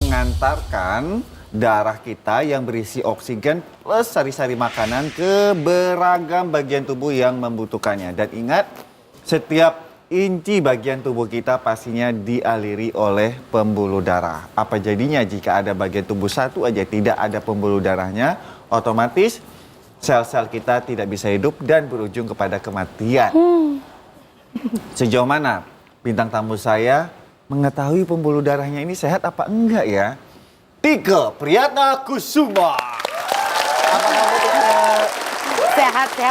mengantarkan darah kita yang berisi oksigen plus sari-sari makanan ke beragam bagian tubuh yang membutuhkannya. Dan ingat, setiap inci bagian tubuh kita pastinya dialiri oleh pembuluh darah. Apa jadinya jika ada bagian tubuh satu aja tidak ada pembuluh darahnya, otomatis sel-sel kita tidak bisa hidup dan berujung kepada kematian. Sejauh mana bintang tamu saya mengetahui pembuluh darahnya ini sehat apa enggak ya? Tike Priyatnakusuma. Apa kabar Tike?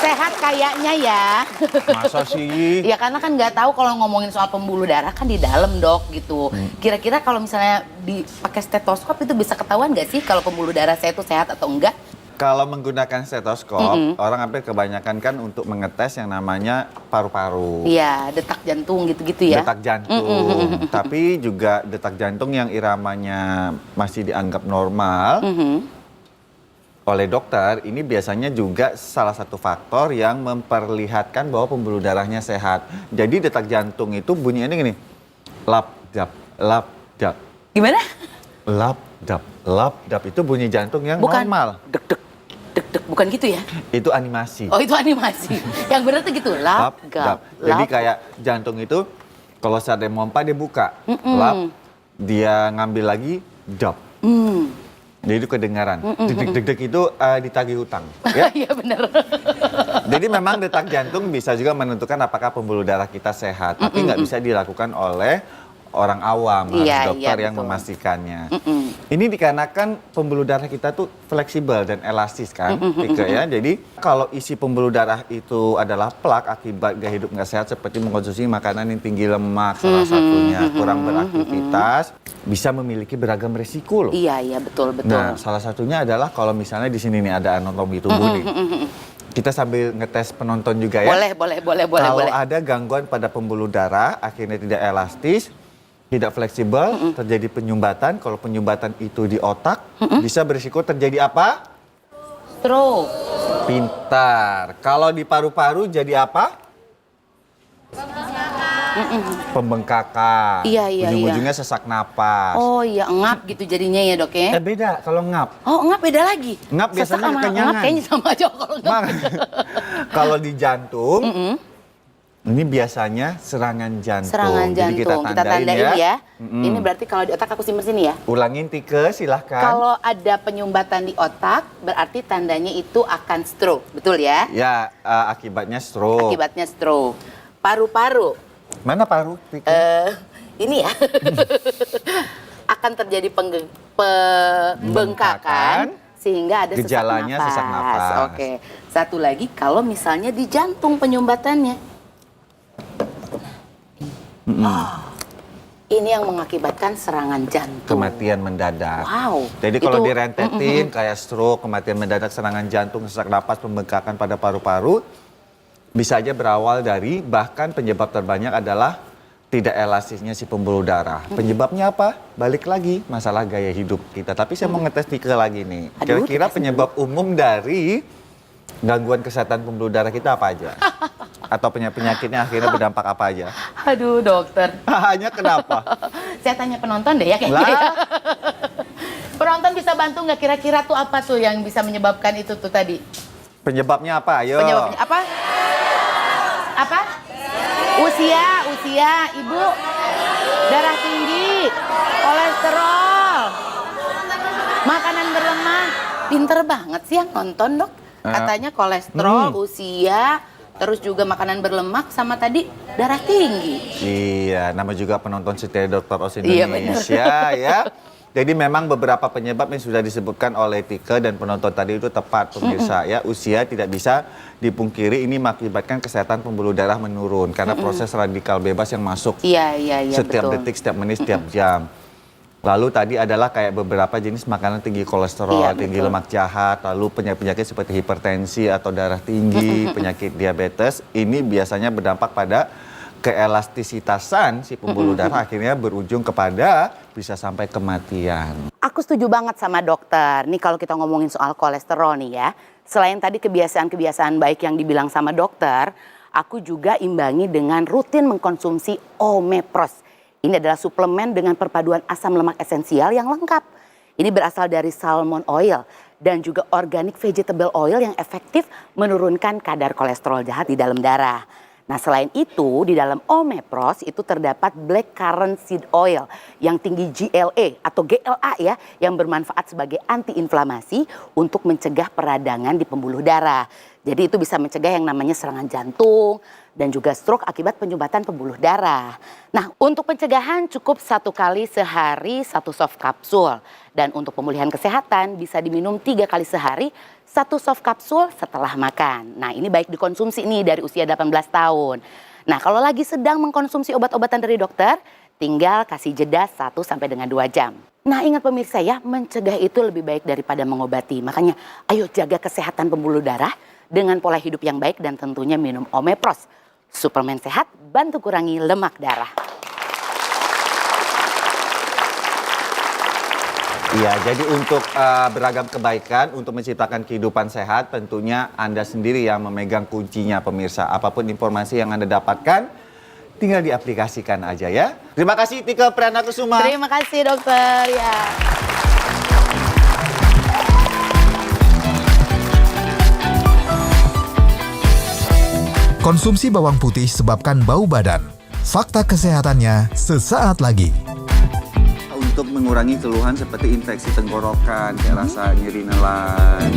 Sehat kayaknya ya. Masa sih? Ya karena kan nggak tahu kalau ngomongin soal pembuluh darah kan di dalam dok gitu. Kira-kira kalau misalnya dipakai stetoskop itu bisa ketahuan nggak sih kalau pembuluh darah saya itu sehat atau enggak? Kalau menggunakan stetoskop, orang hampir kebanyakan kan untuk mengetes yang namanya paru-paru. Iya, detak jantung gitu-gitu ya. Detak jantung. Tapi juga detak jantung yang iramanya masih dianggap normal. Oleh dokter, ini biasanya juga salah satu faktor yang memperlihatkan bahwa pembuluh darahnya sehat. Jadi detak jantung itu bunyinya gini, lap dap, lap dap. Gimana? Lap dap itu bunyi jantung yang Bukan. normal. Dek dek, bukan gitu ya? Itu animasi. Oh itu animasi. Yang benar tuh gitu, lap gap. Jadi kayak jantung itu kalau saya mompa dia buka, lap, dia ngambil lagi, dap. Jadi itu kedengaran. Deg-deg itu ditagih hutang. Ya? Iya benar. Jadi memang detak jantung bisa juga menentukan apakah pembuluh darah kita sehat. Tapi nggak bisa dilakukan oleh orang awam, harus dokter yang betul. memastikannya. Ini dikarenakan pembuluh darah kita tuh fleksibel dan elastis kan, Tike ya. Jadi kalau isi pembuluh darah itu adalah plak akibat gaya hidup nggak sehat seperti mengkonsumsi makanan yang tinggi lemak salah satunya, kurang beraktivitas, bisa memiliki beragam resiko loh. Iya betul. Nah, salah satunya adalah kalau misalnya di sini nih ada anatomi tubuh nih. Kita sambil ngetes penonton juga ya. Boleh. Kalau ada gangguan pada pembuluh darah, akhirnya tidak elastis, tidak fleksibel, terjadi penyumbatan. Kalau penyumbatan itu di otak, bisa berisiko terjadi apa? Stroke. Pintar. Kalau di paru-paru jadi apa? Pembengkakan. Iya. Ujung-ujungnya sesak napas. Oh iya, ngap gitu jadinya ya dok ya? Beda kalau ngap. Oh ngap beda lagi? Ngap biasanya Sesak sama kekenyangan. ngap kayaknya sama aja kalau ngap. Kalau di jantung, ini biasanya serangan jantung. Serangan Jadi jantung, kita tandain ya. Ini berarti kalau di otak aku simpen sini ya? Ulangin Tike, silahkan. Kalau ada penyumbatan di otak, berarti tandanya itu akan stroke, betul ya? Ya, akibatnya stroke. Akibatnya stroke. Paru-paru, Mana paru, Tike? ini ya, akan terjadi pembengkakan sehingga ada Gejalanya sesak napas. Oke, satu lagi kalau misalnya di jantung penyumbatannya. Ini yang mengakibatkan serangan jantung. Kematian mendadak. Wow. Jadi kalau Itu, direntetin kayak stroke, kematian mendadak, serangan jantung, sesak napas, pembengkakan pada paru-paru, bisa aja berawal dari bahkan penyebab terbanyak adalah tidak elastisnya si pembuluh darah. Penyebabnya apa? Balik lagi masalah gaya hidup kita. Tapi saya mau ngetes Tike lagi nih. Aduh, Kira-kira tes penyebab umum dari gangguan kesehatan pembuluh darah kita apa aja? Atau penyakitnya akhirnya berdampak apa aja? Aduh dokter. Hanya kenapa? Saya tanya penonton deh ya kayaknya. Lah. Penonton bisa bantu nggak kira-kira tuh apa tuh yang bisa menyebabkan itu tuh tadi? Penyebabnya apa? Ayo. Penyebabnya apa? Apa? Usia, ibu, darah tinggi, kolesterol, makanan berlemak. Pinter banget sih yang nonton dok. Katanya kolesterol, usia, terus juga makanan berlemak sama tadi darah tinggi. Iya, nama juga penonton setia Dr. Os Iya, Indonesia ya. Jadi memang beberapa penyebab yang sudah disebutkan oleh Tike dan penonton tadi itu tepat pemirsa ya. Usia tidak bisa dipungkiri ini mengakibatkan kesehatan pembuluh darah menurun karena proses radikal bebas yang masuk Iya, setiap betul. detik, setiap menit, setiap jam. Lalu tadi adalah kayak beberapa jenis makanan tinggi kolesterol, Iya, tinggi betul. lemak jahat, lalu penyakit seperti hipertensi atau darah tinggi, penyakit diabetes, ini biasanya berdampak pada keelastisitasan si pembuluh darah akhirnya berujung kepada bisa sampai kematian. Aku setuju banget sama dokter. Nih kalau kita ngomongin soal kolesterol nih ya. Selain tadi kebiasaan-kebiasaan baik yang dibilang sama dokter, aku juga imbangi dengan rutin mengkonsumsi omepros. Ini adalah suplemen dengan perpaduan asam lemak esensial yang lengkap. Ini berasal dari salmon oil dan juga organic vegetable oil yang efektif menurunkan kadar kolesterol jahat di dalam darah. Nah, selain itu di dalam Omepros itu terdapat black currant seed oil yang tinggi GLA atau GLA ya, yang bermanfaat sebagai antiinflamasi untuk mencegah peradangan di pembuluh darah. Jadi itu bisa mencegah yang namanya serangan jantung dan juga stroke akibat penyumbatan pembuluh darah. Nah, untuk pencegahan cukup 1 kali sehari 1 soft kapsul. Dan untuk pemulihan kesehatan bisa diminum 3 kali sehari 1 soft kapsul setelah makan. Nah, ini baik dikonsumsi nih dari usia 18 tahun. Nah, kalau lagi sedang mengkonsumsi obat-obatan dari dokter, tinggal kasih jeda 1 sampai dengan 2 jam. Nah, ingat pemirsa ya, mencegah itu lebih baik daripada mengobati. Makanya ayo jaga kesehatan pembuluh darah dengan pola hidup yang baik dan tentunya minum Omepros. Suplemen sehat bantu kurangi lemak darah. Iya, jadi untuk beragam kebaikan, untuk menciptakan kehidupan sehat, tentunya Anda sendiri yang memegang kuncinya pemirsa. Apapun informasi yang Anda dapatkan, tinggal diaplikasikan aja ya. Terima kasih Tika Pranakusuma. Terima kasih dokter ya. Konsumsi bawang putih sebabkan bau badan. Fakta kesehatannya sesaat lagi. Untuk mengurangi keluhan seperti infeksi tenggorokan, kayak rasa nyeri nelan.